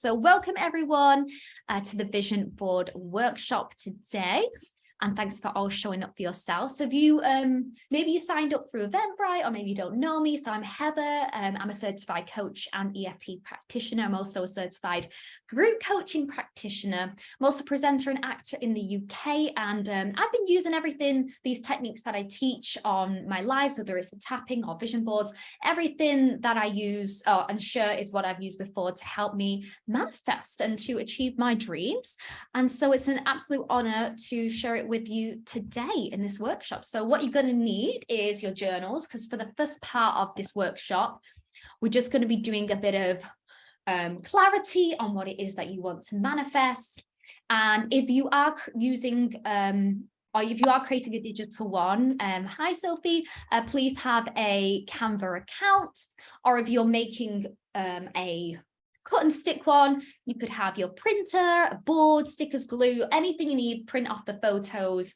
So welcome everyone to the Vision Board workshop today. And thanks for all showing up for yourself. So if you, maybe you signed up through Eventbrite, or maybe you don't know me. So I'm Heather. I'm a certified coach and EFT practitioner. I'm also a certified group coaching practitioner. I'm also a presenter and actor in the UK. And I've been using these techniques that I teach on my live. So there is the tapping or vision boards. Everything that I use and share is what I've used before to help me manifest and to achieve my dreams. And so it's an absolute honor to share it with you today in this workshop. So what you're going to need is your journals, because for the first part of this workshop, we're just going to be doing a bit of clarity on what it is that you want to manifest. And if you are using or if you are creating a digital one, hi Sophie, please have a Canva account. Or if you're making a cut and stick one, you could have your printer, a board, stickers, glue, anything you need, print off the photos.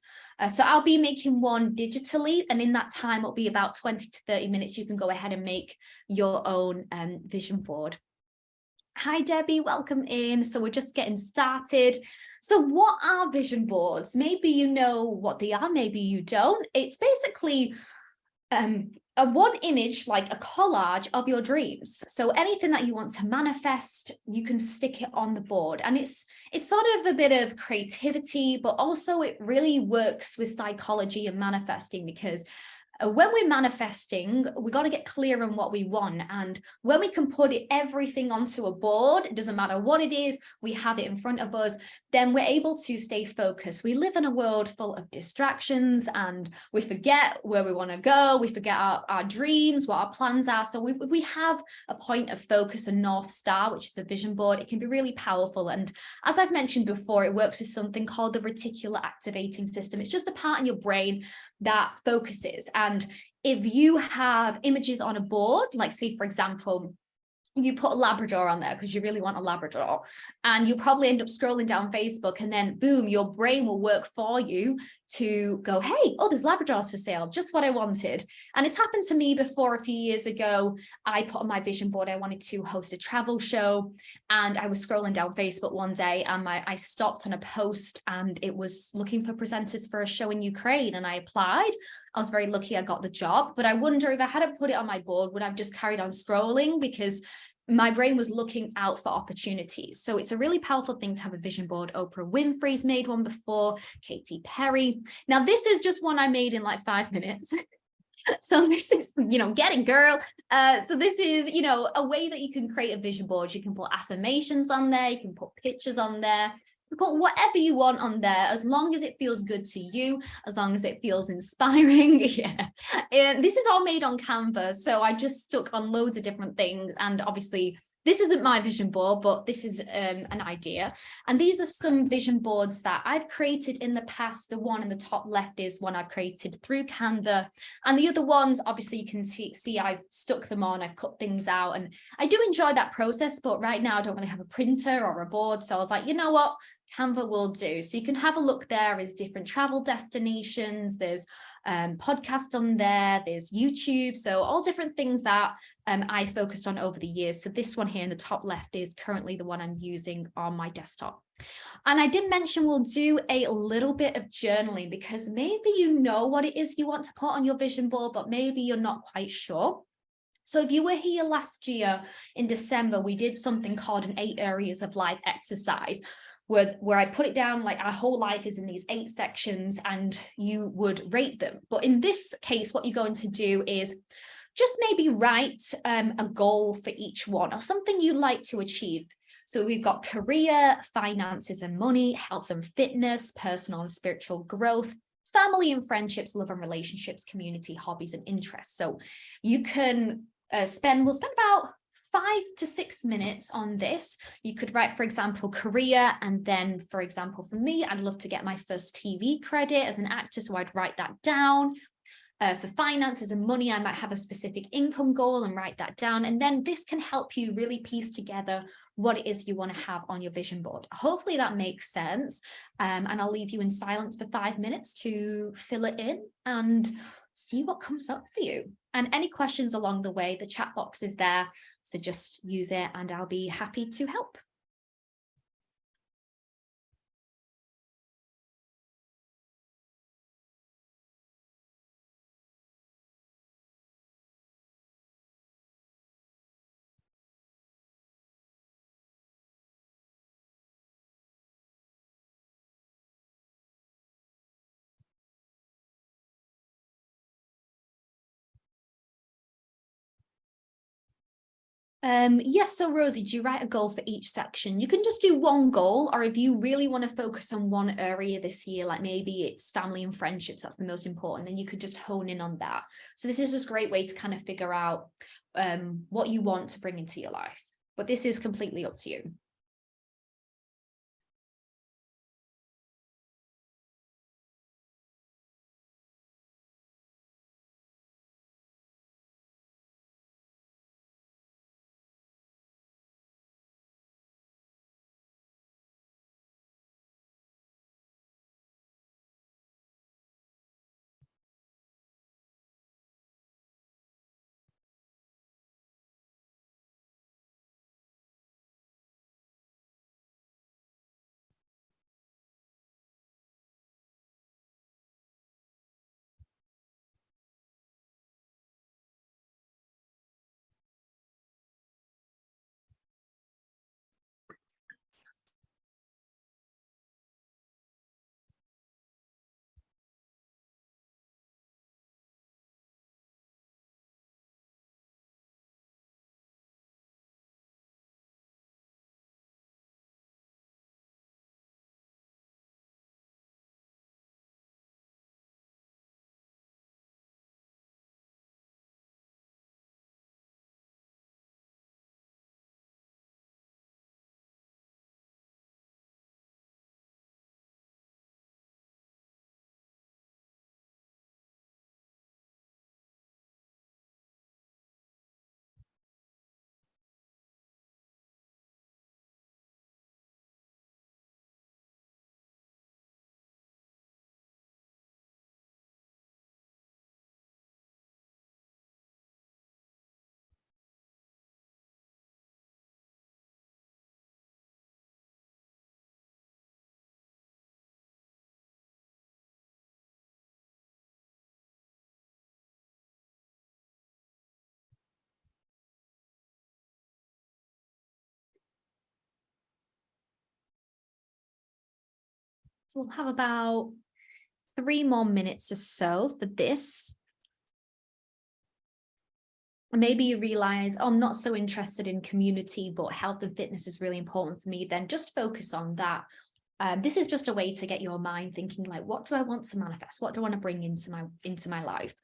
So I'll be making one digitally, and in that time it'll be about 20 to 30 minutes. You can go ahead and make your own vision board. Hi Debbie, welcome in. So we're just getting started. So what are vision boards? Maybe you know what they are, maybe you don't. It's basically a one image, like a collage of your dreams. So anything that you want to manifest, you can stick it on the board. And it's sort of a bit of creativity, but also it really works with psychology and manifesting, because when we're manifesting, we got to get clear on what we want. And when we can put everything onto a board, it doesn't matter what it is, we have it in front of us, then we're able to stay focused. We live in a world full of distractions and we forget where we want to go. We forget our dreams, what our plans are. So we have a point of focus, a North Star, which is a vision board. It can be really powerful. And as I've mentioned before, it works with something called the reticular activating system. It's just a part in your brain that focuses. And if you have images on a board, like say, for example, you put a Labrador on there because you really want a Labrador, and you'll probably end up scrolling down Facebook, and then boom, your brain will work for you to go, hey, oh, there's Labradors for sale, just what I wanted. And it's happened to me before. A few years ago, I put on my vision board I wanted to host a travel show, and I was scrolling down Facebook one day and I stopped on a post, and it was looking for presenters for a show in Ukraine, and I applied. I was very lucky I got the job, but I wonder if I hadn't put it on my board, would I have just carried on scrolling, because my brain was looking out for opportunities. So it's a really powerful thing to have a vision board. Oprah Winfrey's made one before, Katy Perry. Now, this is just one I made in like 5 minutes. So this is, getting girl. So this is, a way that you can create a vision board. You can put affirmations on there. You can put pictures on there. Put whatever you want on there, as long as it feels good to you, as long as it feels inspiring. Yeah. And this is all made on Canva. So I just stuck on loads of different things. And obviously, this isn't my vision board, but this is an idea. And these are some vision boards that I've created in the past. The one in the top left is one I've created through Canva. And the other ones, obviously, you can see I've stuck them on, I've cut things out. And I do enjoy that process. But right now, I don't really have a printer or a board. So I was like, you know what? Canva will do. So you can have a look there. There's different travel destinations. There's podcasts on there. There's YouTube. So all different things that I focused on over the years. So this one here in the top left is currently the one I'm using on my desktop. And I did mention we'll do a little bit of journaling, because maybe you know what it is you want to put on your vision board, but maybe you're not quite sure. So if you were here last year in December, we did something called an 8 areas of life exercise, where I put it down, like our whole life is in these 8 sections and you would rate them. But in this case, what you're going to do is just maybe write a goal for each one, or something you'd like to achieve. So we've got career, finances and money, health and fitness, personal and spiritual growth, family and friendships, love and relationships, community, hobbies and interests. So you can we'll spend about 5 to 6 minutes on this. You could write, for example, career, and then, for example, for me, I'd love to get my first TV credit as an actor, so I'd write that down. For finances and money, I might have a specific income goal and write that down. And then this can help you really piece together what it is you want to have on your vision board. Hopefully that makes sense. And I'll leave you in silence for 5 minutes to fill it in and see what comes up for you. And any questions along the way, the chat box is there. So just use it and I'll be happy to help. Yes, so Rosie, do you write a goal for each section? You can just do one goal, or if you really want to focus on one area this year, like maybe it's family and friendships, that's the most important, then you could just hone in on that. So this is just a great way to kind of figure out what you want to bring into your life. But this is completely up to you. So we'll have about 3 more minutes or so for this. And maybe you realize, oh, I'm not so interested in community, but health and fitness is really important for me. Then just focus on that. This is just a way to get your mind thinking, like, what do I want to manifest? What do I want to bring into my life?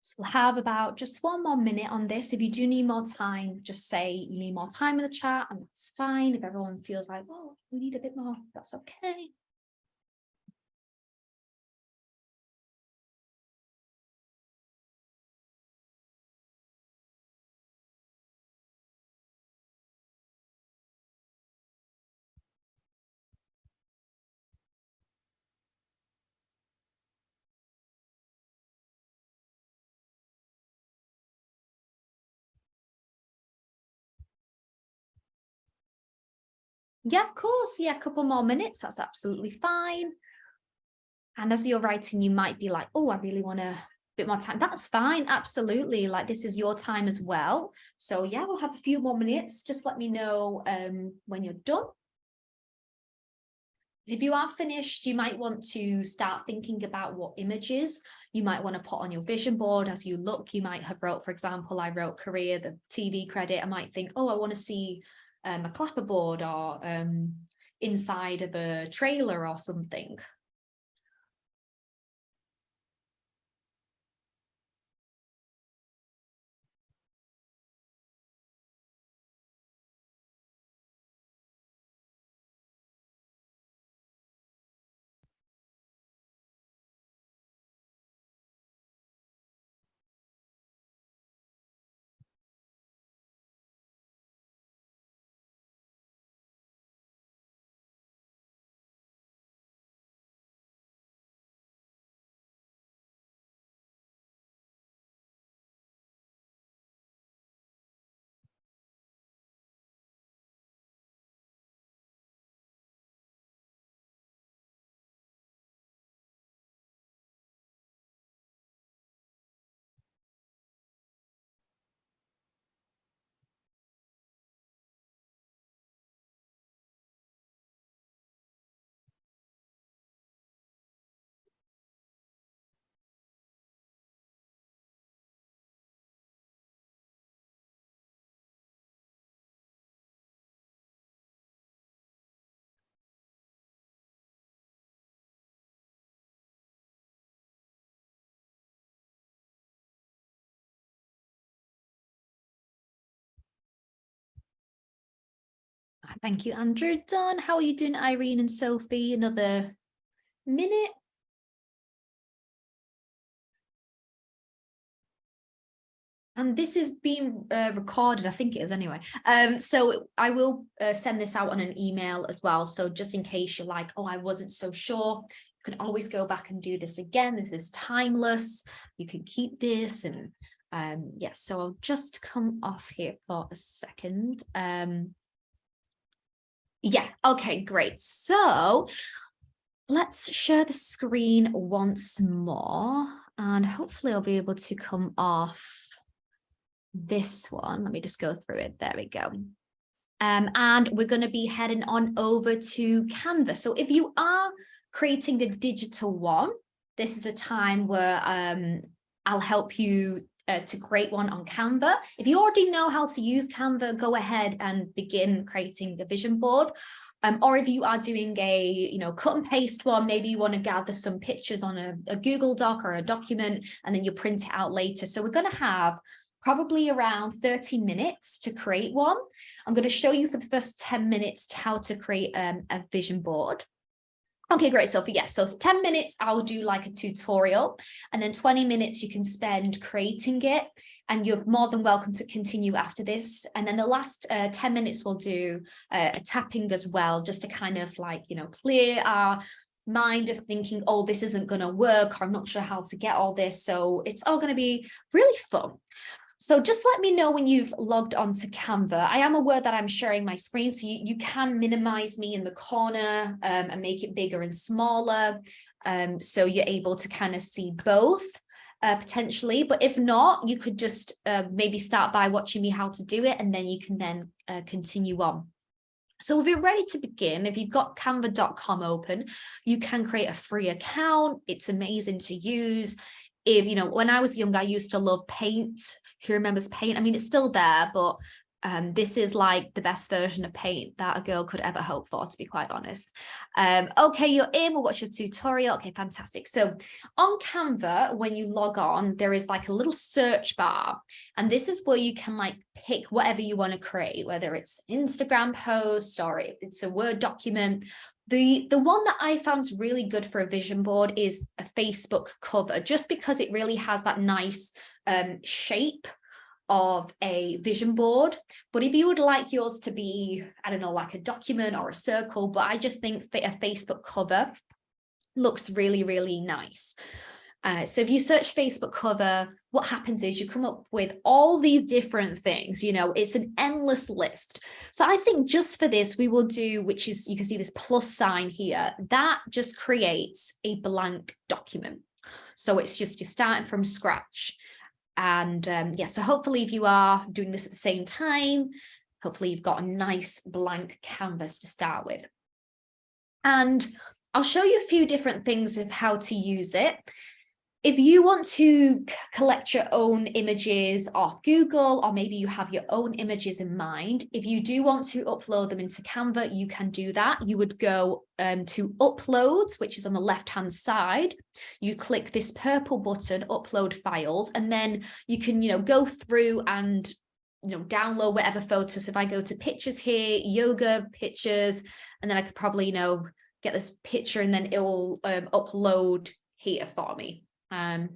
So we'll have about just 1 more minute on this. If you do need more time, just say you need more time in the chat, and that's fine. If everyone feels like, oh, we need a bit more, that's okay. Yeah, of course. Yeah, a couple more minutes. That's absolutely fine. And as you're writing, you might be like, oh, I really want a bit more time. That's fine. Absolutely. Like, this is your time as well. So yeah, we'll have a few more minutes. Just let me know when you're done. If you are finished, you might want to start thinking about what images you might want to put on your vision board as you look. You might have wrote, for example, I wrote career, the TV credit. I might think, oh, I want to see a clapperboard or inside of a trailer or something. Thank you, Andrew. Done. How are you doing, Irene and Sophie? Another minute. And this is being recorded, I think it is anyway. So I will send this out on an email as well. So just in case you're like, oh, I wasn't so sure, you can always go back and do this again. This is timeless. You can keep this. And yes, so I'll just come off here for a second. Yeah, okay, great. So let's share the screen once more. And hopefully I'll be able to come off this one. Let me just go through it. There we go. And we're going to be heading on over to Canva. So if you are creating the digital one, this is the time where I'll help you to create one on Canva. If you already know how to use Canva, go ahead and begin creating a vision board. Or if you are doing a, cut and paste one, maybe you want to gather some pictures on a Google Doc or a document, and then you print it out later. So we're going to have probably around 30 minutes to create one. I'm going to show you for the first 10 minutes how to create a vision board. Okay, great, Sophie. Yes, so 10 minutes, I'll do like a tutorial, and then 20 minutes you can spend creating it, and you're more than welcome to continue after this. And then the last 10 minutes we'll do a tapping as well, just to kind of like, clear our mind of thinking, oh, this isn't going to work, or I'm not sure how to get all this. So it's all going to be really fun. So just let me know when you've logged onto Canva. I am aware that I'm sharing my screen, so you can minimize me in the corner and make it bigger and smaller. So you're able to kind of see both potentially. But if not, you could just maybe start by watching me how to do it, and then you can then continue on. So if you're ready to begin, if you've got canva.com open, you can create a free account. It's amazing to use. If, when I was young, I used to love Paint. Who remembers Paint? I mean, it's still there, but this is like the best version of Paint that a girl could ever hope for, to be quite honest. Okay, you're in. We'll watch your tutorial. Okay, fantastic. So on Canva, when you log on, there is like a little search bar. And this is where you can like pick whatever you want to create, whether it's Instagram post or it's a Word document. The one that I found really good for a vision board is a Facebook cover, just because it really has that nice shape of a vision board. But if you would like yours to be, I don't know, like a document or a circle, but I just think a Facebook cover looks really, really nice. So if you search Facebook cover, what happens is you come up with all these different things, it's an endless list. So I think just for this, we will do, which is, you can see this plus sign here, that just creates a blank document. So it's just, you're starting from scratch. And yeah, so hopefully if you are doing this at the same time, hopefully you've got a nice blank canvas to start with. And I'll show you a few different things of how to use it. If you want to collect your own images off Google, or maybe you have your own images in mind, if you do want to upload them into Canva, you can do that. You would go to Uploads, which is on the left-hand side. You click this purple button, Upload Files, and then you can, go through and, download whatever photos. If I go to Pictures here, Yoga Pictures, and then I could probably, get this picture, and then it will upload here for me. I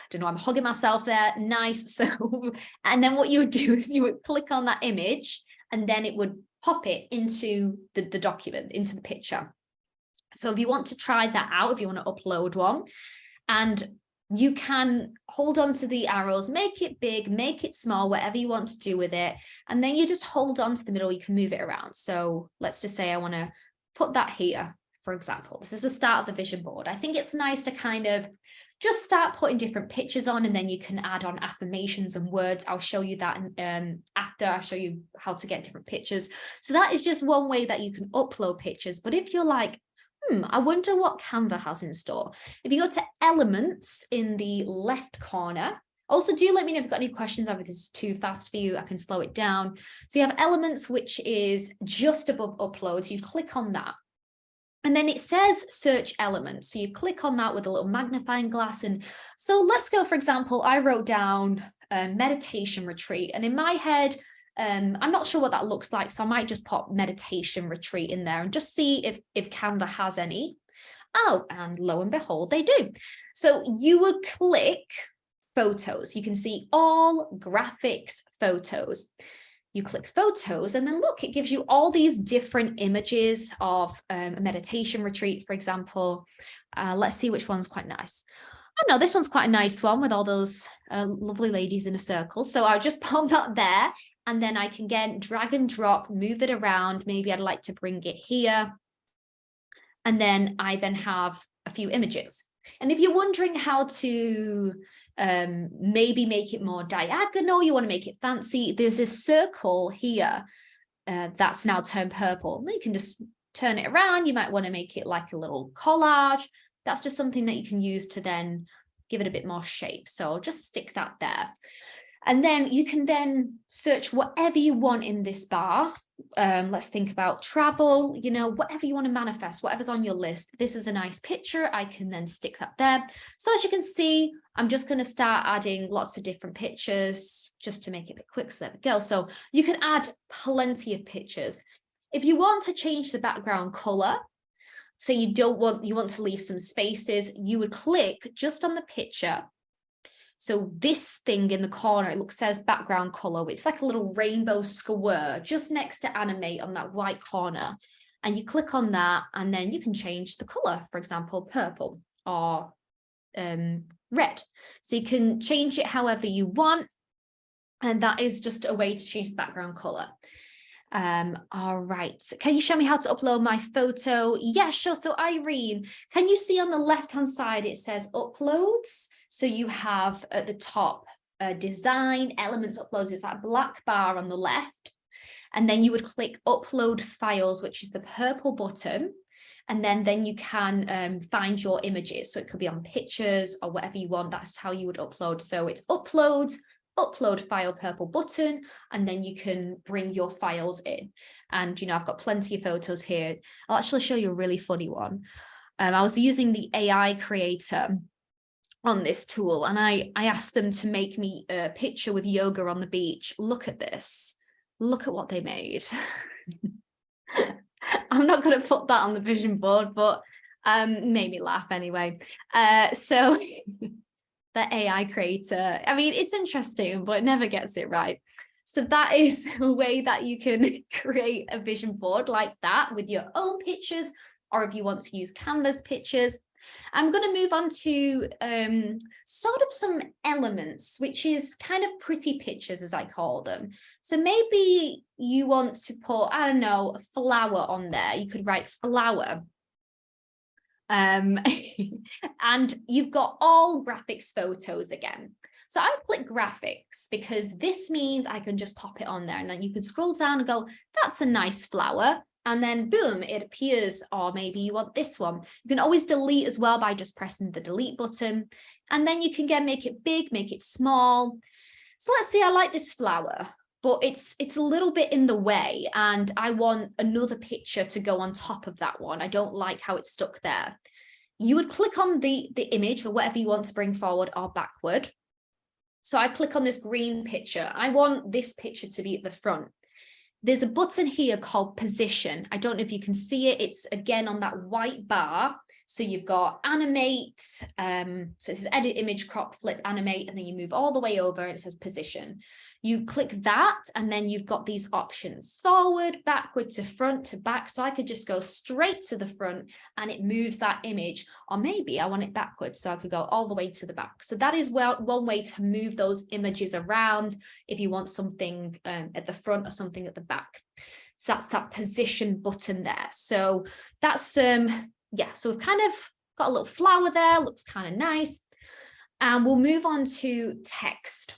don't know, I'm hugging myself there. Nice. So, and then what you would do is you would click on that image, and then it would pop it into the document, into the picture. So if you want to try that out, if you want to upload one, and you can hold on to the arrows, make it big, make it small, whatever you want to do with it. And then you just hold on to the middle, you can move it around. So let's just say I want to put that here, for example. This is the start of the vision board. I think it's nice to kind of just start putting different pictures on, and then you can add on affirmations and words. I'll show you that after I show you how to get different pictures. So that is just one way that you can upload pictures. But if you're like, I wonder what Canva has in store. If you go to Elements in the left corner, also do let me know if you've got any questions, or if this is too fast for you, I can slow it down. So you have Elements, which is just above Uploads. You click on that. And then it says search elements. So you click on that with a little magnifying glass. And so let's go, for example, I wrote down meditation retreat. And in my head, I'm not sure what that looks like, so I might just pop meditation retreat in there and just see if Canva has any. Oh, and lo and behold, they do. So you would click photos. You can see all graphics photos. You click photos and then look, it gives you all these different images of a meditation retreat, for example. Let's see which one's quite nice. Oh no, this one's quite a nice one with all those lovely ladies in a circle. So I'll just pop that there, and then I can again drag and drop, move it around. Maybe I'd like to bring it here. And then I then have a few images. And if you're wondering how to maybe make it more diagonal, you want to make it fancy, there's a circle here that's now turned purple. You can just turn it around. You might want to make it like a little collage. That's just something that you can use to then give it a bit more shape. So just stick that there. And then you can then search whatever you want in this bar. Let's think about travel, you know, whatever you want to manifest, whatever's on your list. This is a nice picture. I can then stick that there. So as you can see, I'm just going to start adding lots of different pictures just to make it a bit quick. So there we go. So you can add plenty of pictures. If you want to change the background color, so you want to leave some spaces, you would click just on the picture. So this thing in the corner, it says background color. It's like a little rainbow square just next to animate on that white corner. And you click on that, and then you can change the color, for example, purple or red. So you can change it however you want. And that is just a way to change the background color. All right. Can you show me how to upload my photo? Yeah, sure. So Irene, can you see on the left-hand side, it says uploads? So you have at the top, design, elements, uploads. It's that black bar on the left. And then you would click upload files, which is the purple button. And then you can find your images. So it could be on pictures or whatever you want. That's how you would upload. So it's uploads, upload file, purple button, and then you can bring your files in. And, you know, I've got plenty of photos here. I'll actually show you a really funny one. I was using the AI creator on this tool, and I asked them to make me a picture with yoga on the beach. Look at this. Look at what they made. I'm not going to put that on the vision board, but made me laugh anyway. So the AI creator, I mean, it's interesting, but it never gets it right. So that is a way that you can create a vision board like that with your own pictures, or if you want to use Canva's pictures. I'm going to move on to sort of some elements, which is kind of pretty pictures, as I call them. So maybe you want to put, I don't know, a flower on there. You could write flower. And you've got all graphics photos again. So I click graphics because this means I can just pop it on there, and then you can scroll down and go, that's a nice flower. And then boom, it appears. Or maybe you want this one. You can always delete as well by just pressing the delete button. And then you can again make it big, make it small. So let's see, I like this flower, but it's a little bit in the way, and I want another picture to go on top of that one. I don't like how it's stuck there. You would click on the image for whatever you want to bring forward or backward. So I click on this green picture. I want this picture to be at the front. There's a button here called position. I don't know if you can see it. It's again on that white bar. So you've got animate. So it says edit image, crop, flip, animate, and then you move all the way over and it says position. You click that, and then you've got these options: forward, backward, to front, to back. So I could just go straight to the front and it moves that image, or maybe I want it backwards, so I could go all the way to the back. So that is one way to move those images around if you want something at the front or something at the back. So that's that position button there. So that's, yeah, so we've kind of got a little flower there, looks kind of nice. And we'll move on to text.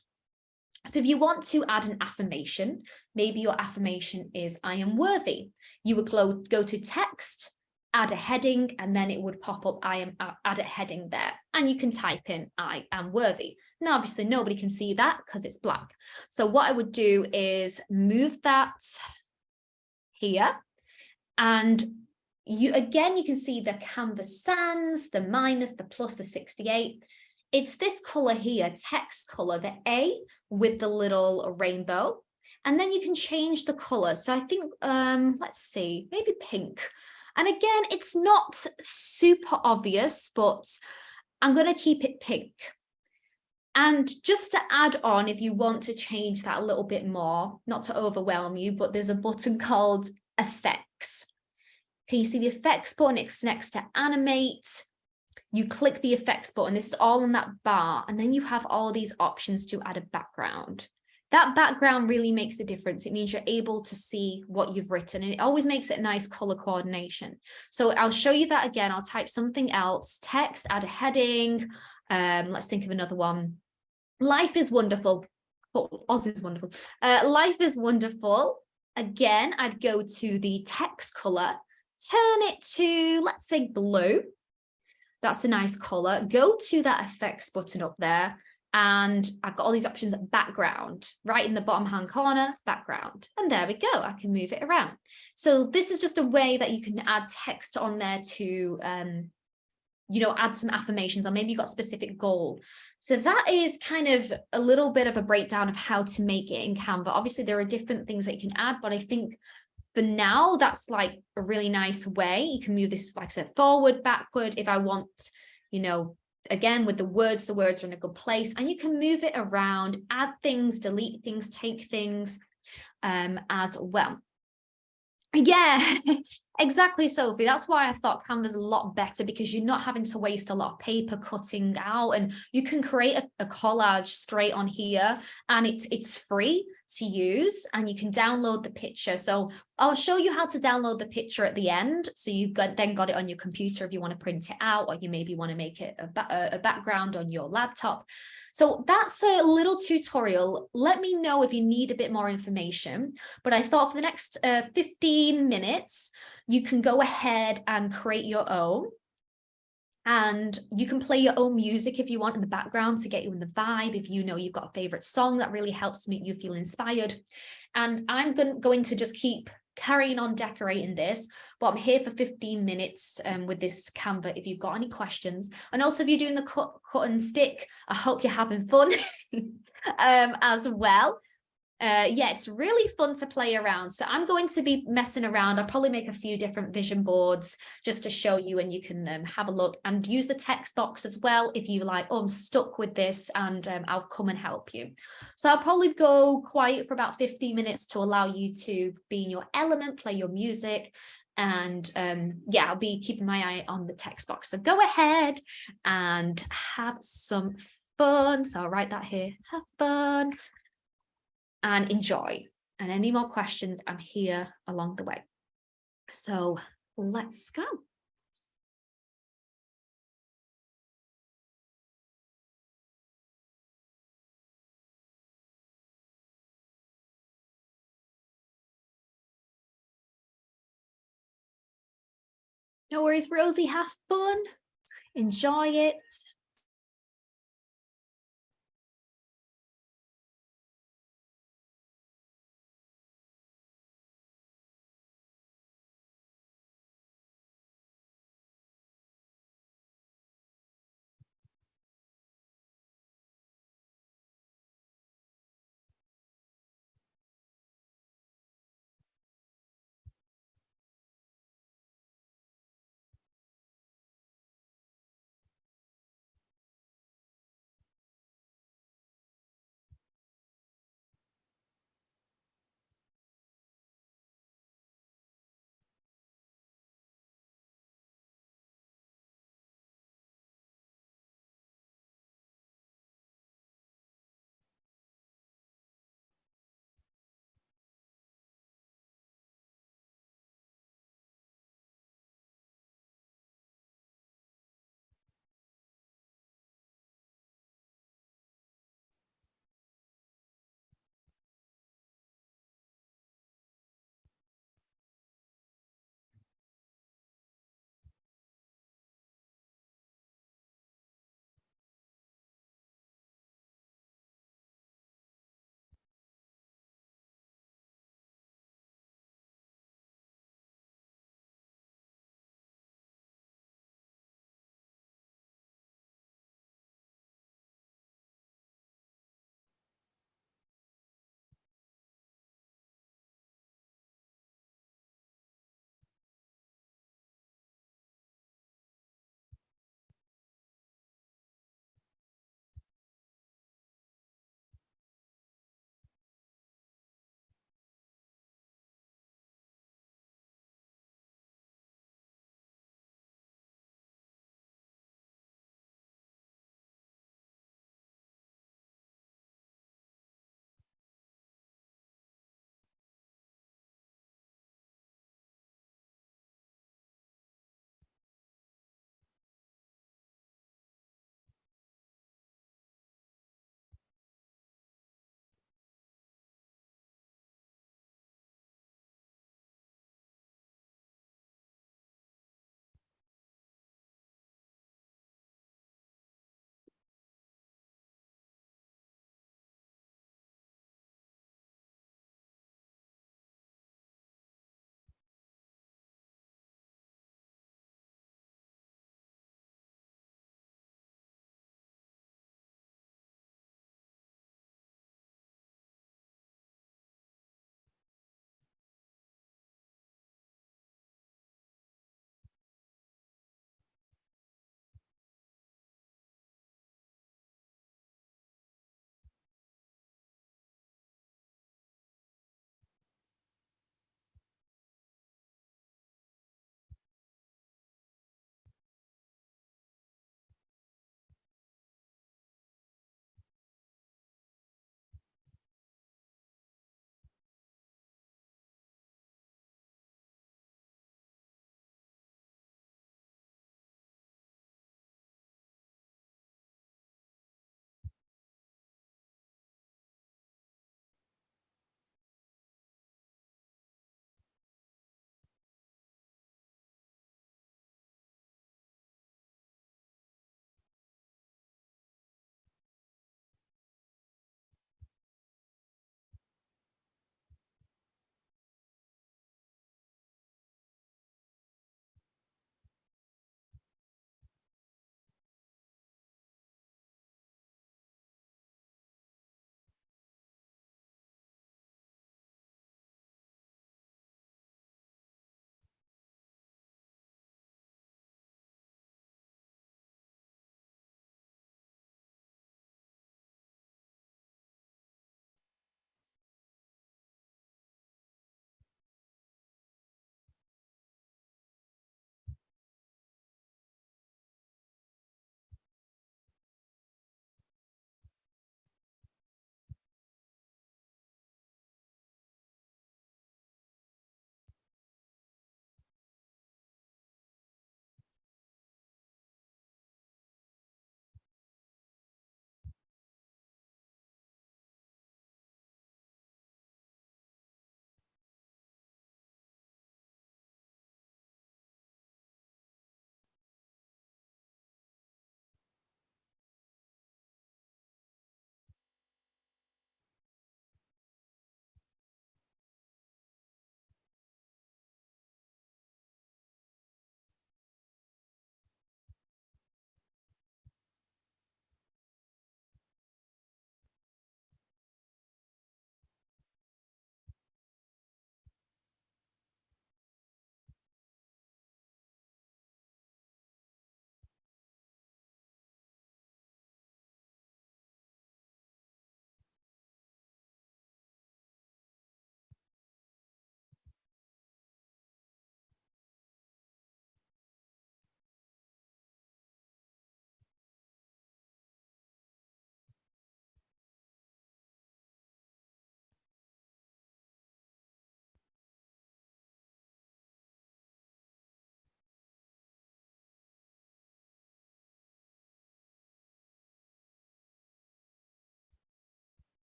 So if you want to add an affirmation, maybe your affirmation is, I am worthy. You would go to text, add a heading, and then it would pop up, add a heading there. And you can type in, I am worthy. Now, obviously, nobody can see that because it's black. So what I would do is move that here. And you can see the Canva sans, the minus, the plus, the 68. It's this color here, text color, the A with the little rainbow. And then you can change the color. So I think, let's see, maybe pink. And again, it's not super obvious, but I'm going to keep it pink. And just to add on, if you want to change that a little bit more, not to overwhelm you, but there's a button called effects. Can you see the effects button? It's next to animate. You click the effects button. This is all on that bar. And then you have all these options to add a background. That background really makes a difference. It means you're able to see what you've written, and it always makes it nice color coordination. So I'll show you that again. I'll type something else, text, add a heading. Let's think of another one. Life is wonderful. Oh, Oz is wonderful. Life is wonderful. Again, I'd go to the text color, turn it to, let's say, blue. That's a nice color. Go to that effects button up there. And I've got all these options, background, right in the bottom hand corner, background. And there we go, I can move it around. So this is just a way that you can add text on there to, add some affirmations, or maybe you've got a specific goal. So that is kind of a little bit of a breakdown of how to make it in Canva. Obviously, there are different things that you can add, but I think for now, that's like a really nice way. You can move this, like I said, forward, backward. If I want, again, with the words are in a good place, and you can move it around, add things, delete things, take things as well. Yeah, exactly, Sophie. That's why I thought Canva's a lot better, because you're not having to waste a lot of paper cutting out, and you can create a collage straight on here, and it's free to use, and you can download the picture. So I'll show you how to download the picture at the end. So you've got it on your computer if you want to print it out, or you maybe want to make it a background on your laptop. So that's a little tutorial. Let me know if you need a bit more information. But I thought for the next 15 minutes, you can go ahead and create your own. And you can play your own music if you want in the background to get you in the vibe. If you've got a favorite song that really helps make you feel inspired. And I'm going to just keep carrying on decorating this, but I'm here for 15 minutes with this Canva if you've got any questions. And also if you're doing the cut and stick, I hope you're having fun as well. Yeah, it's really fun to play around. So I'm going to be messing around. I'll probably make a few different vision boards just to show you, and you can have a look and use the text box as well if you like, oh, I'm stuck with this, and I'll come and help you. So I'll probably go quiet for about 15 minutes to allow you to be in your element, play your music. And yeah, I'll be keeping my eye on the text box. So go ahead and have some fun. So I'll write that here, have fun. And enjoy. And any more questions, I'm here along the way. So let's go. No worries, Rosie, have fun. Enjoy it.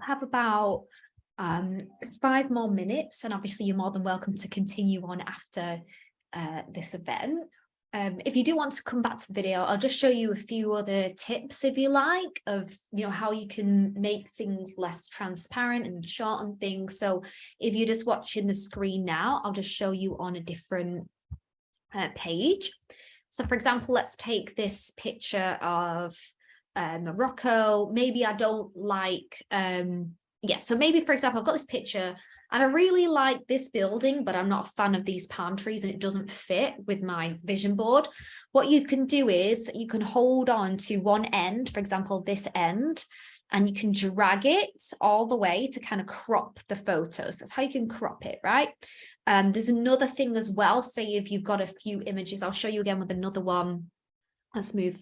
have about 5 more minutes, and obviously you're more than welcome to continue on after this event. If you do want to come back to the video, I'll just show you a few other tips, if you like, of how you can make things less transparent and shorten things. So if you're just watching the screen now, I'll just show you on a different page. So for example, let's take this picture of Morocco. Maybe I don't like, so maybe, for example, I've got this picture and I really like this building, but I'm not a fan of these palm trees and it doesn't fit with my vision board. What you can do is you can hold on to one end, for example, this end, and you can drag it all the way to kind of crop the photos. That's how you can crop it, right? There's another thing as well. Say if you've got a few images, I'll show you again with another one. Let's move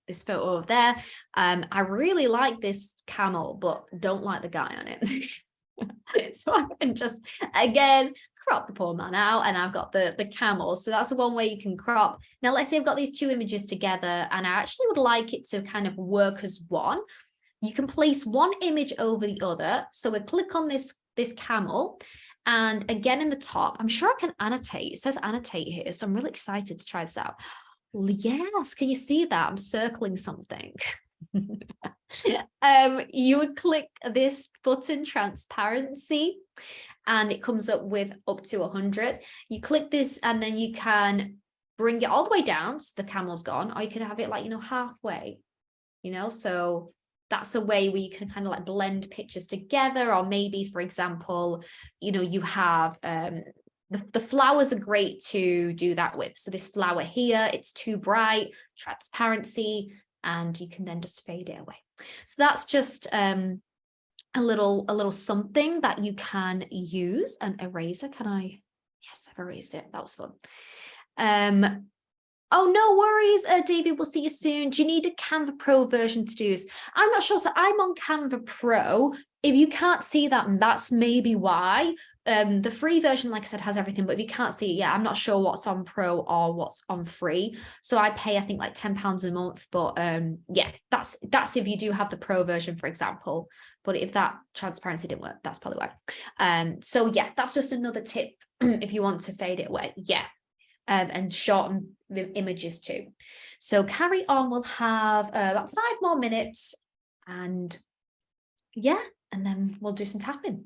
this photo over there. I really like this camel, but don't like the guy on it. So I can just, again, crop the poor man out, and I've got the camel. So that's one way you can crop. Now, let's say I've got these two images together and I actually would like it to kind of work as one. You can place one image over the other. So we click on this camel, and again in the top, I'm sure I can annotate. It says annotate here. So I'm really excited to try this out. Yes, can you see that? I'm circling something. You would click this button, transparency, and it comes up with up to 100. You click this and then you can bring it all the way down so the camel's gone, or you can have it like, halfway, so that's a way where you can kind of like blend pictures together. Or maybe, for example, you have the flowers are great to do that with. So this flower here, it's too bright, transparency, and you can then just fade it away. So that's just a little something that you can use. An eraser, can I? Yes, I've erased it. That was fun. Oh, no worries, David, we'll see you soon. Do you need a Canva Pro version to do this? I'm not sure. So I'm on Canva Pro. If you can't see that, that's maybe why. The free version, like I said, has everything, but if you can't see it, yeah, I'm not sure what's on Pro or what's on free. So I pay, I think, like £10 a month. But yeah, that's if you do have the Pro version, for example. But if that transparency didn't work, that's probably why. So yeah, that's just another tip if you want to fade it away. Yeah. And shorten the images too. So carry on, we'll have about 5 more minutes, and yeah, and then we'll do some tapping.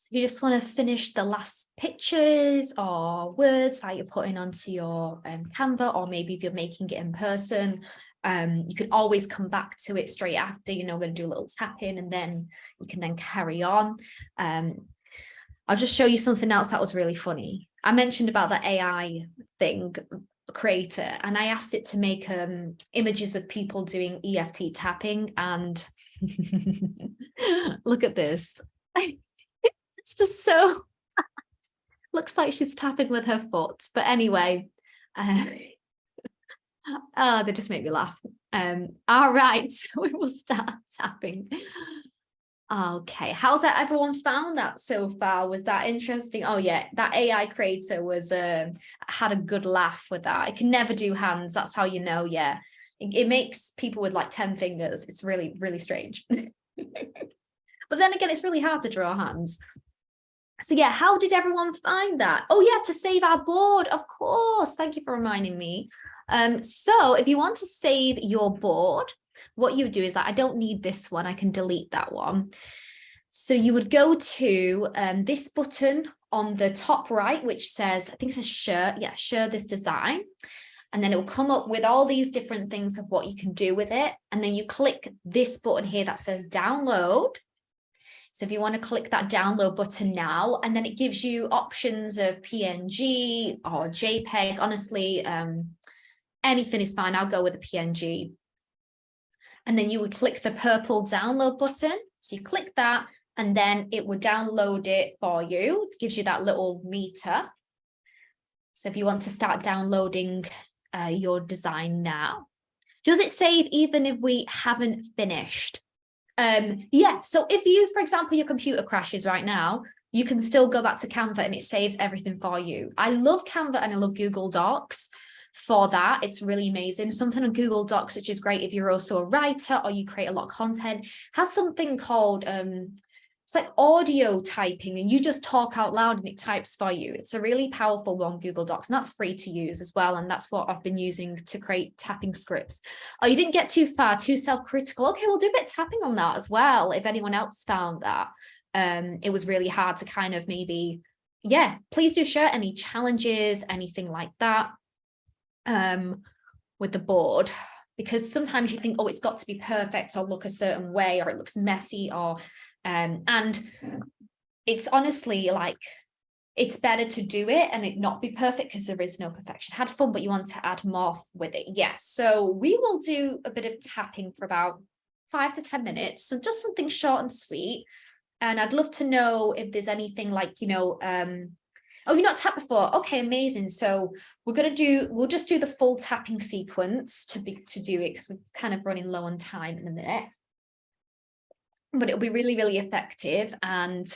So if you just want to finish the last pictures or words that you're putting onto your Canva, or maybe if you're making it in person, you can always come back to it straight after. We're going to do a little tapping, and then you can then carry on. I'll just show you something else that was really funny. I mentioned about the AI thing creator, and I asked it to make images of people doing EFT tapping, and look at this. It's just so looks like she's tapping with her foot, but anyway, they just make me laugh. All right, so we will start tapping. Okay, how's that everyone found that so far? Was that interesting? Oh yeah, that AI creator was had a good laugh with that. I can never do hands, that's how you know. Yeah, it makes people with like 10 fingers. It's really, really strange. But then again, it's really hard to draw hands. So yeah, how did everyone find that? Oh yeah, to save our board, of course. Thank you for reminding me. So if you want to save your board, what you do is that I don't need this one, I can delete that one. So you would go to this button on the top right, which says, I think it says share, yeah, share this design. And then it will come up with all these different things of what you can do with it. And then you click this button here that says download. So if you want to click that download button now, and then it gives you options of PNG or JPEG. Honestly, anything is fine. I'll go with a PNG. And then you would click the purple download button. So you click that, and then it would download it for you. It gives you that little meter. So if you want to start downloading your design now. Does it save even if we haven't finished? Yeah, so if you, for example, your computer crashes right now, you can still go back to Canva and it saves everything for you. I love Canva and I love Google Docs for that. It's really amazing. Something on Google Docs, which is great if you're also a writer or you create a lot of content, has something called it's like audio typing, and you just talk out loud and it types for you. It's a really powerful one, Google Docs, and that's free to use as well. And that's what I've been using to create tapping scripts. Oh, you didn't get too far, too self-critical. Okay, we'll do a bit of tapping on that as well. If anyone else found that it was really hard to kind of maybe, yeah, please do share any challenges, anything like that with the board. Because sometimes you think, oh, it's got to be perfect or look a certain way, or it looks messy, or and it's honestly like, it's better to do it and it not be perfect, because there is no perfection. Had fun, but you want to add more with it. Yes. So we will do a bit of tapping for about 5 to 10 minutes. So just something short and sweet. And I'd love to know if there's anything like, oh, you've not tapped before. Okay, amazing. So we'll just do the full tapping sequence to do it, because we're kind of running low on time in a minute. But it'll be really, really effective. And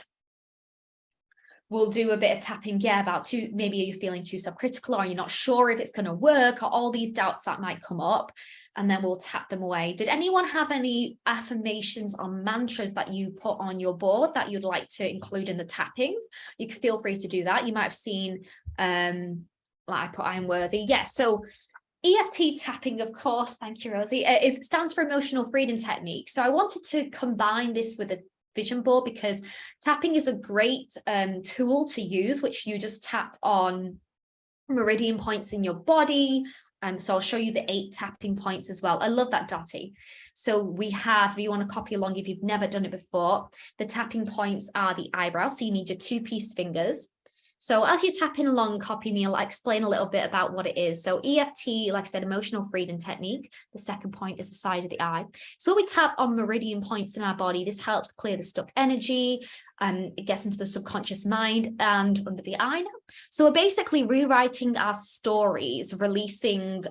we'll do a bit of tapping, yeah, about maybe you're feeling too self-critical, or you're not sure if it's going to work, or all these doubts that might come up, and then we'll tap them away. Did anyone have any affirmations or mantras that you put on your board that you'd like to include in the tapping? You can feel free to do that. You might have seen, like I put, I am worthy. Yes. So EFT tapping, of course, thank you, Rosie, stands for emotional freedom technique. So I wanted to combine this with a vision board, because tapping is a great tool to use, which you just tap on meridian points in your body. So I'll show you the 8 tapping points as well. I love that, Dottie. So we have, if you want to copy along, if you've never done it before, the tapping points are the eyebrow. So you need your 2-piece fingers. So as you're tapping along, copy me, I'll explain a little bit about what it is. So EFT, like I said, emotional freedom technique. The second point is the side of the eye. So when we tap on meridian points in our body, this helps clear the stuck energy. It gets into the subconscious mind and under the eye now. So we're basically rewriting our stories, releasing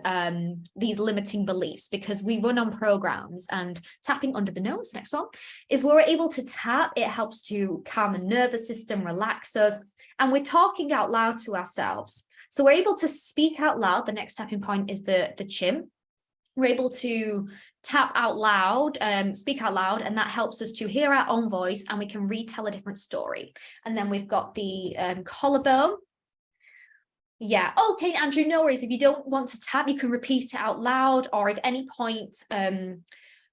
these limiting beliefs, because we run on programs. And tapping under the nose, next one, is where we're able to tap. It helps to calm the nervous system, relax us. And we're talking out loud to ourselves. So we're able to speak out loud. The next tapping point is the chin. We're able to tap out loud, speak out loud, and that helps us to hear our own voice, and we can retell a different story. And then we've got the collarbone. Yeah, okay, Andrew, no worries. If you don't want to tap, you can repeat it out loud, or at any point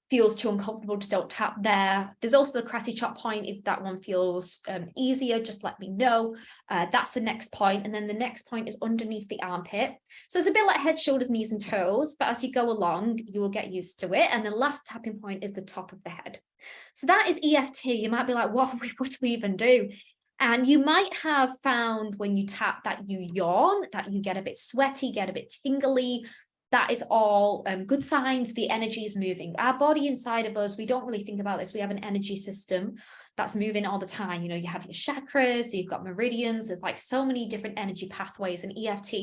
feels too uncomfortable, just don't tap there. There's also the karate chop point. If that one feels easier, just let me know. That's the next point. And then the next point is underneath the armpit. So it's a bit like head, shoulders, knees, and toes, but as you go along, you will get used to it. And the last tapping point is the top of the head. So that is EFT. You might be like, what do we even do? And you might have found when you tap that you yawn, that you get a bit sweaty, get a bit tingly. That is all good signs. The energy is moving. Our body inside of us, we don't really think about this. We have an energy system that's moving all the time. You know, you have your chakras, you've got meridians. There's like so many different energy pathways, and EFT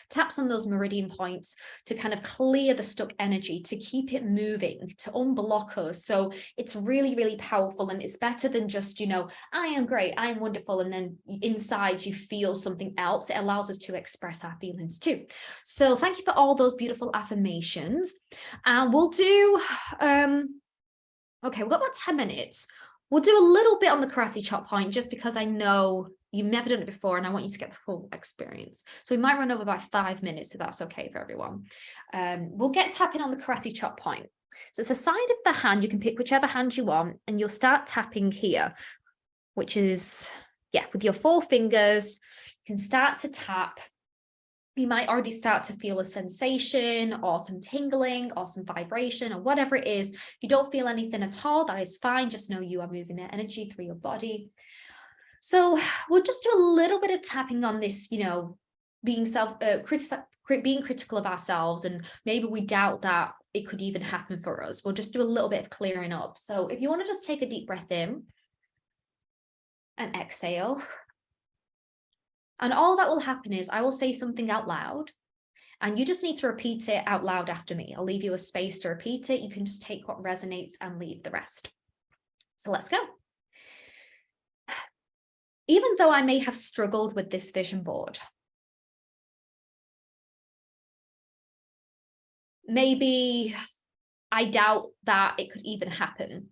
taps on those meridian points to kind of clear the stuck energy, to keep it moving, to unblock us. So it's really, really powerful, and it's better than just, you know, I am great, I am wonderful, and then inside you feel something else. It allows us to express our feelings too. So thank you for all those beautiful affirmations. And we'll do, okay, we've got about 10 minutes. We'll do a little bit on the karate chop point, just because I know you've never done it before and I want you to get the full experience. So we might run over by 5 minutes, if that's okay for everyone. We'll get tapping on the karate chop point. So it's the side of the hand. You can pick whichever hand you want, and you'll start tapping here, which is, yeah, with your 4 fingers, you can start to tap. You might already start to feel a sensation or some tingling or some vibration or whatever it is. If you don't feel anything at all, that is fine. Just know you are moving that energy through your body. So we'll just do a little bit of tapping on this, you know, being being critical of ourselves, and maybe we doubt that it could even happen for us. We'll just do a little bit of clearing up. So if you want to just take a deep breath in and exhale. And all that will happen is I will say something out loud, and you just need to repeat it out loud after me. I'll leave you a space to repeat it. You can just take what resonates and leave the rest. So let's go. Even though I may have struggled with this vision board, maybe I doubt that it could even happen,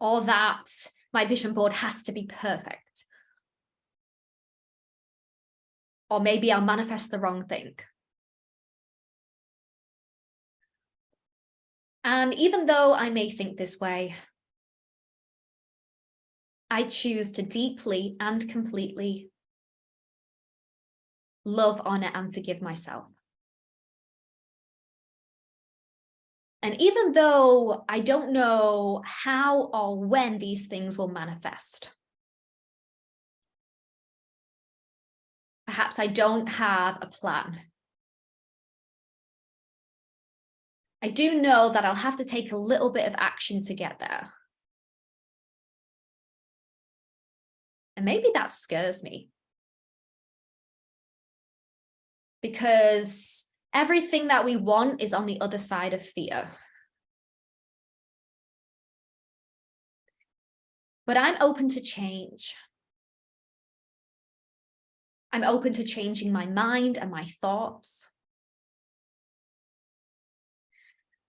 or that my vision board has to be perfect. Or maybe I'll manifest the wrong thing. And even though I may think this way, I choose to deeply and completely love, honor, and forgive myself. And even though I don't know how or when these things will manifest, perhaps I don't have a plan, I do know that I'll have to take a little bit of action to get there. And maybe that scares me, because everything that we want is on the other side of fear. But I'm open to change. I'm open to changing my mind and my thoughts.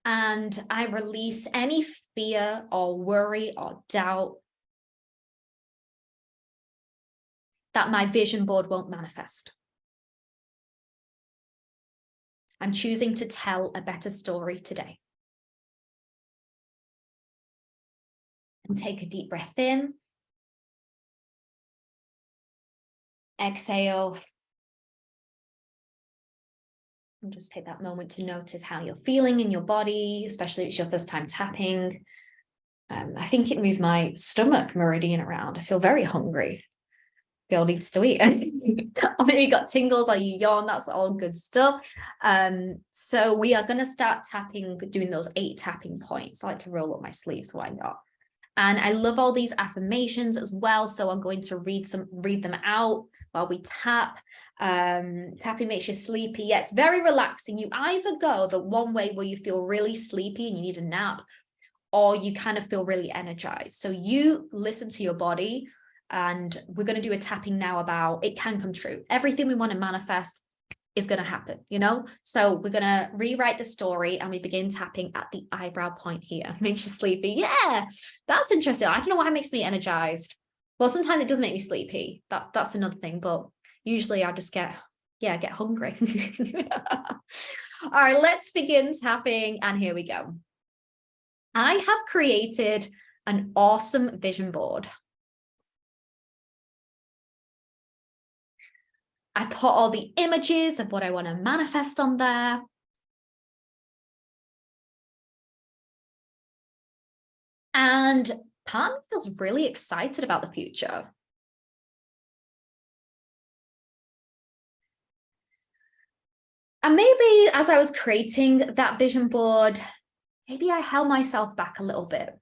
And I release any fear or worry or doubt that my vision board won't manifest. I'm choosing to tell a better story today. And take a deep breath in. Exhale. And just take that moment to notice how you're feeling in your body, especially if it's your first time tapping. I think it moved my stomach meridian around. I feel very hungry. Girl needs to eat. Or maybe you got tingles or you yawn. That's all good stuff. So we are going to start tapping, doing those 8 tapping points. I like to roll up my sleeves, why not? And I love all these affirmations as well. So I'm going to read them out while we tap. Tapping makes you sleepy. Yeah, it's very relaxing. You either go the one way where you feel really sleepy and you need a nap, or you kind of feel really energized. So you listen to your body. And we're going to do a tapping now about it can come true. Everything we want to manifest is going to happen, you know? So we're going to rewrite the story, and we begin tapping at the eyebrow point here. Makes you sleepy. Yeah, that's interesting. I don't know why it makes me energized. Well, sometimes it does make me sleepy. That's another thing, but usually I just get hungry. All right, let's begin tapping. And here we go. I have created an awesome vision board. I put all the images of what I want to manifest on there. And part of me feels really excited about the future. And maybe as I was creating that vision board, maybe I held myself back a little bit.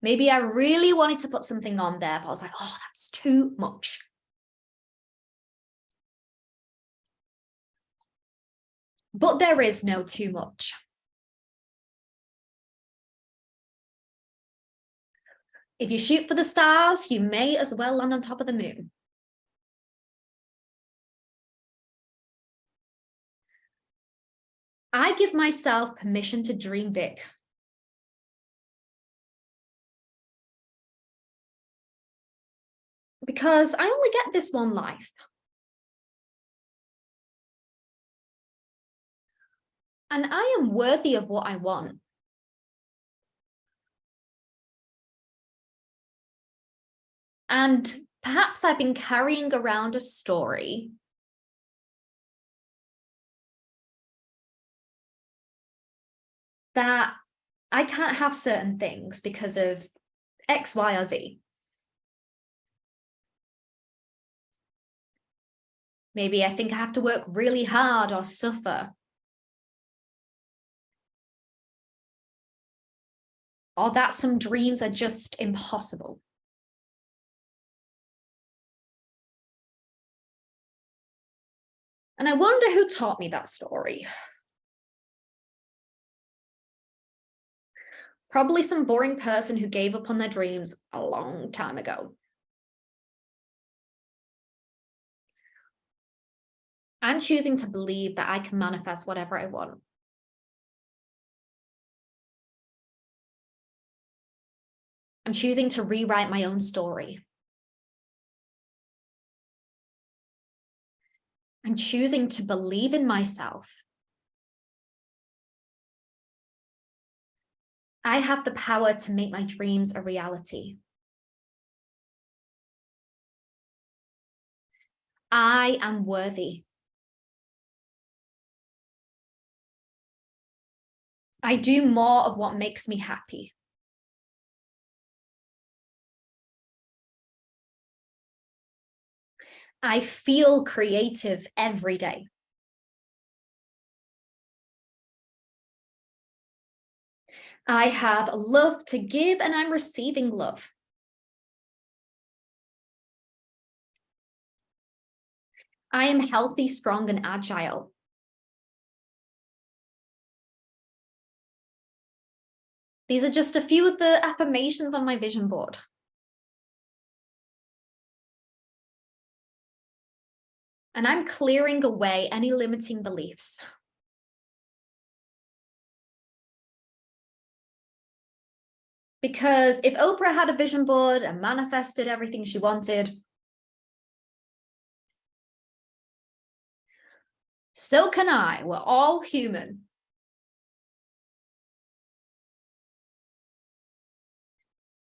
Maybe I really wanted to put something on there, but I was like, oh, that's too much. But there is no too much. If you shoot for the stars, you may as well land on top of the moon. I give myself permission to dream big. Because I only get this one life. And I am worthy of what I want. And perhaps I've been carrying around a story that I can't have certain things because of X, Y, or Z. Maybe I think I have to work really hard or suffer. Or that some dreams are just impossible. And I wonder who taught me that story. Probably some boring person who gave up on their dreams a long time ago. I'm choosing to believe that I can manifest whatever I want. I'm choosing to rewrite my own story. I'm choosing to believe in myself. I have the power to make my dreams a reality. I am worthy. I do more of what makes me happy. I feel creative every day. I have love to give and I'm receiving love. I am healthy, strong, and agile. These are just a few of the affirmations on my vision board. And I'm clearing away any limiting beliefs. Because if Oprah had a vision board and manifested everything she wanted, so can I. We're all human.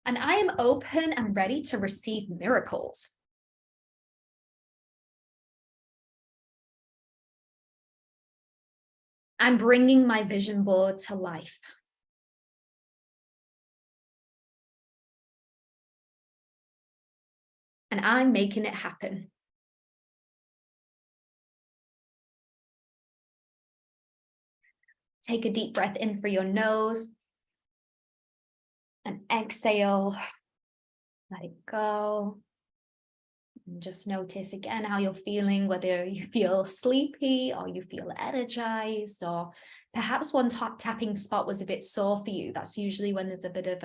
And I am open and ready to receive miracles. I'm bringing my vision board to life. And I'm making it happen. Take a deep breath in through your nose and exhale. Let it go. And just notice again how you're feeling, whether you feel sleepy or you feel energized, or perhaps one tapping spot was a bit sore for you. That's usually when there's a bit of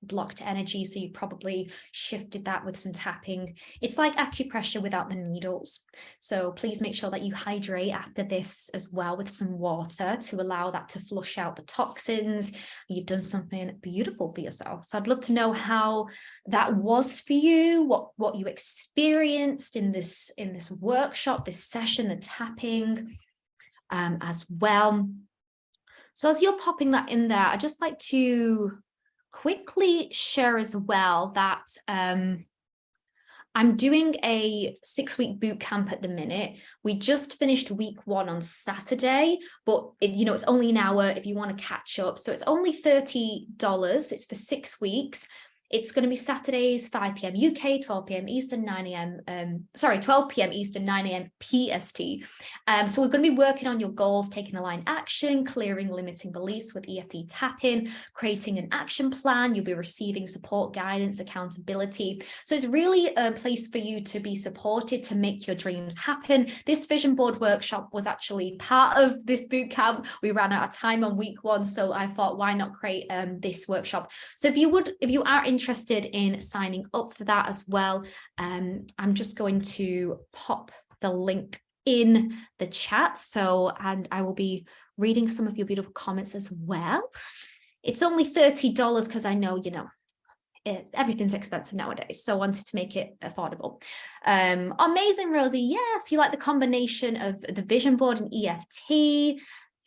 blocked energy. So you probably shifted that with some tapping. It's like acupressure without the needles. So please make sure that you hydrate after this as well with some water to allow that to flush out the toxins. You've done something beautiful for yourself. So I'd love to know how that was for you, what you experienced in this workshop, this session, the tapping as well. So as you're popping that in there, I'd just like to quickly share as well that I'm doing a 6-week boot camp at the minute. We just finished week 1 on Saturday, but it's only an hour if you want to catch up. So it's only $30. It's for 6 weeks. It's going to be Saturdays, 5 p.m. UK, 12 p.m. Eastern, 12 p.m. Eastern, 9 a.m. PST. So we're going to be working on your goals, taking aligned action, clearing limiting beliefs with EFT Tapping, creating an action plan. You'll be receiving support, guidance, accountability. So it's really a place for you to be supported to make your dreams happen. This vision board workshop was actually part of this boot camp. We ran out of time on week 1, so I thought, why not create this workshop? So if you are interested in signing up for that as well, I'm just going to pop the link in the chat. So, and I will be reading some of your beautiful comments as well. It's only $30 because I know, everything's expensive nowadays. So I wanted to make it affordable. Amazing, Rosie. Yes, you like the combination of the vision board and EFT.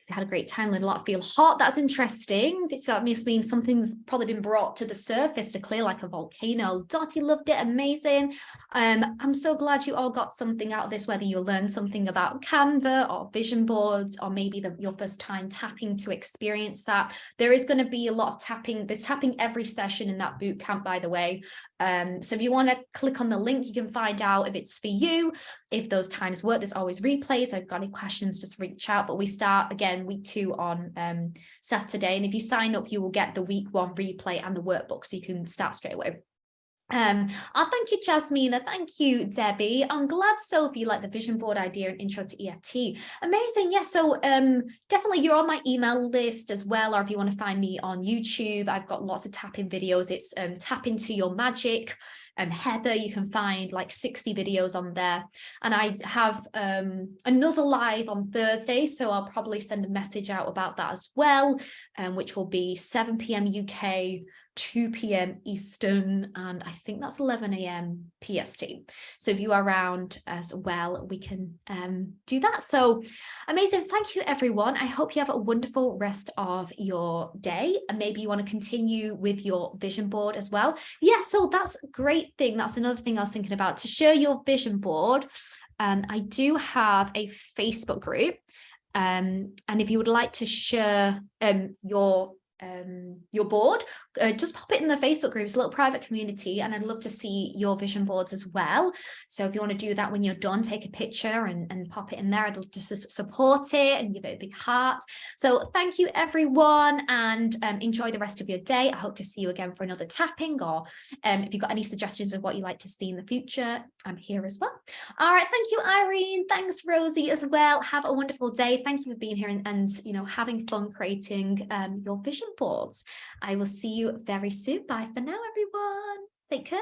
Had a great time, let a lot feel hot. That's interesting. So that must mean something's probably been brought to the surface to clear like a volcano. Dottie loved it. Amazing. I'm so glad you all got something out of this, whether you learned something about Canva or vision boards, or maybe your first time tapping to experience that. There is going to be a lot of tapping. There's tapping every session in that boot camp, by the way. So if you want to click on the link, you can find out if it's for you, if those times work. There's always replays. If you've got any questions, just reach out. But we start again week 2 on Saturday. And if you sign up, you will get the week 1 replay and the workbook, so you can start straight away. Thank you, Jasmina. Thank you, Debbie. I'm glad, Sophie, you like the vision board idea and intro to EFT. Amazing. Yeah. So definitely you're on my email list as well. Or if you want to find me on YouTube, I've got lots of tapping videos. It's Tap Into Your Magic. Heather, you can find like 60 videos on there. And I have another live on Thursday, so I'll probably send a message out about that as well, which will be 7 p.m. UK, 2 p.m. Eastern, and I think that's 11 a.m. PST. So if you are around as well, we can do that. So amazing. Thank you, everyone. I hope you have a wonderful rest of your day, and maybe you want to continue with your vision board as well. Yeah, so that's a great thing. That's another thing I was thinking about, to share your vision board. I do have a Facebook group, and if you would like to share your board, just pop it in the Facebook group. It's a little private community, and I'd love to see your vision boards as well. So if you want to do that when you're done, take a picture and pop it in there. I'd love to support it and give it a big heart. So thank you, everyone, and enjoy the rest of your day. I hope to see you again for another tapping, or if you've got any suggestions of what you'd like to see in the future, I'm here as well. All right, thank you, Irene. Thanks, Rosie, as well. Have a wonderful day. Thank you for being here and having fun creating your vision boards. I will see you very soon. Bye for now, everyone. Take care.